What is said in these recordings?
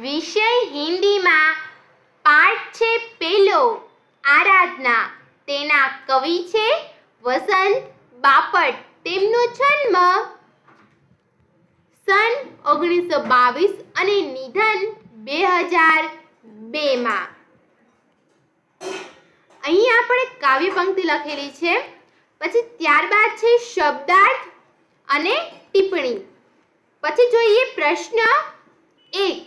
વિષય હિન્દીમાં પાઠ છે પેલો આરાધના. તેના કવિ છે વસંત બાપટ. તેમનો જન્મ સન 1922 અને નિધન 2002 માં. અહીં આપણે કાવ્ય પંક્તિ લખેલી છે. પછી ત્યારબાદ છે શબ્દાર્થ અને ટિપ્પણી. પછી જોઈએ પ્રશ્ન 1.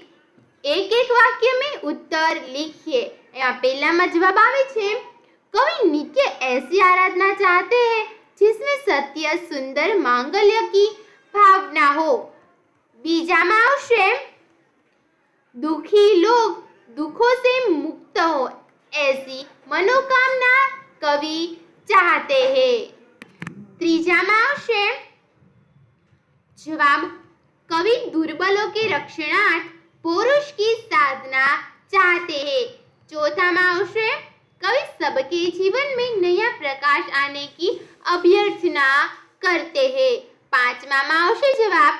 एक एक वाक्य में उत्तर लिखिए. यहाँ पहला में जवाब आवे छे, कवि नित्य ऐसी आराधना चाहते हैं जिसमें सत्य सुंदर मांगल्य की भावना हो. बीजा में आवशे, दुखी लोग दुखों से मुक्त हो ऐसी मनोकामना कवि चाहते हैं. तीजा में आवशे जवाब, कवि दुर्बलों के रक्षणार्थ पुरुष की साधना चाहते हैं. चौथा में आवशे, कवि सबके जीवन में नया प्रकाश आने की अभ्यर्थना करते हैं. पांचवा में आवशे जवाब,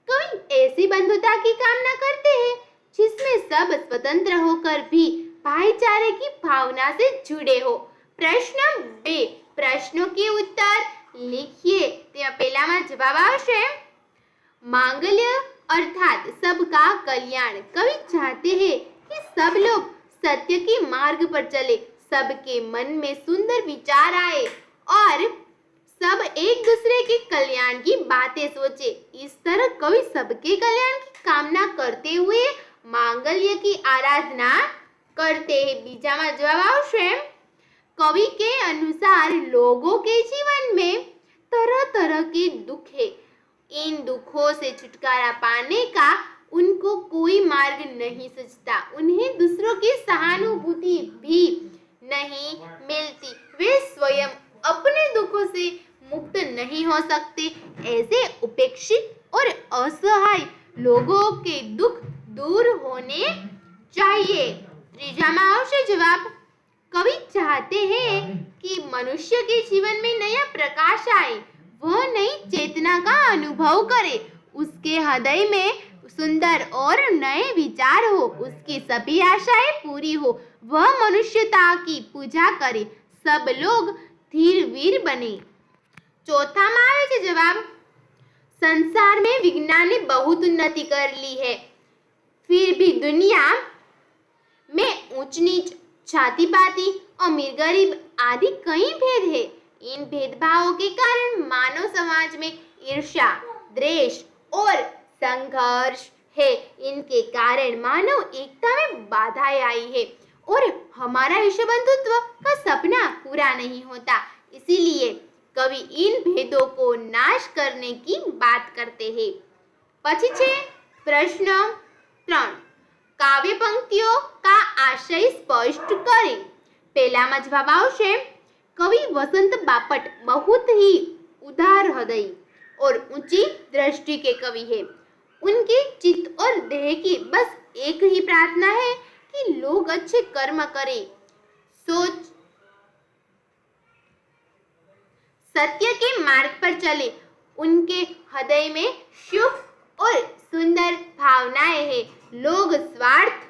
कवि ऐसी बंधुता की कामना करते हैं जिसमें सब स्वतंत्र होकर भी भाईचारे की भावना से जुड़े हो. प्रश्न 2. प्रश्नों के उत्तर लिखिए. पहला में जवाब आवशे, मांगल्य अर्थात सबका कल्याण. कवि चाहते हैं कि सब लोग सत्य के मार्ग पर चले, सबके मन में सुंदर विचार आए और सब एक दूसरे के कल्याण की बातें सोचे. इस तरह कवि सबके कल्याण की कामना करते हुए मांगल्य की आराधना करते हैं. बीजा में जवाब आवशे, कवि के अनुसार लोगों के जीवन में तरह तरह के दुख है. इन दुखों से छुटकारा पाने का उनको कोई मार्ग नहीं सूझता. उन्हें दूसरों की सहानुभूति भी नहीं मिलती. वे स्वयं अपने दुखों से मुक्त नहीं हो सकते. ऐसे उपेक्षित और असहाय लोगों के दुख दूर होने चाहिए. तीजा में आवशे जवाब, कवि चाहते हैं कि मनुष्य के जीवन में नया प्रकाश आए, वह नई चेतना का अनुभव करे, उसके हृदय में सुंदर और नए विचार हो, उसकी सभी आशाएं पूरी हो, वह मनुष्यता की पूजा करे, सब लोग धीर वीर बने. चौथा में आवे छे जवाब, संसार में विज्ञान ने बहुत उन्नति कर ली है, फिर भी दुनिया में ऊंच नीच, जाति पाति, अमीर गरीब आदि कई भेद है. इन भेदभावों के कारण मानव समाज में ईर्ष्या, द्वेष और संघर्ष है. इनके कारण मानव एकता में बाधाएं आई है और हमारा विश्व बंधुत्व का सपना पूरा नहीं होता. इसीलिए कवि इन भेदों को नाश करने की बात करते हैं. पछी छे प्रश्न 3. काव्य पंक्तियों का आशय स्पष्ट करें. पहला में जवाब आवशे, कवि वसंत बापट बहुत ही उदार हृदय और ऊंची दृष्टि के कवि है. उनके चित्त और देह की बस एक ही प्रार्थना है कि लोग अच्छे कर्म करें, सोच सत्य के मार्ग पर चले. उनके हृदय में शुभ और सुंदर भावनाएं हैं. लोग स्वार्थ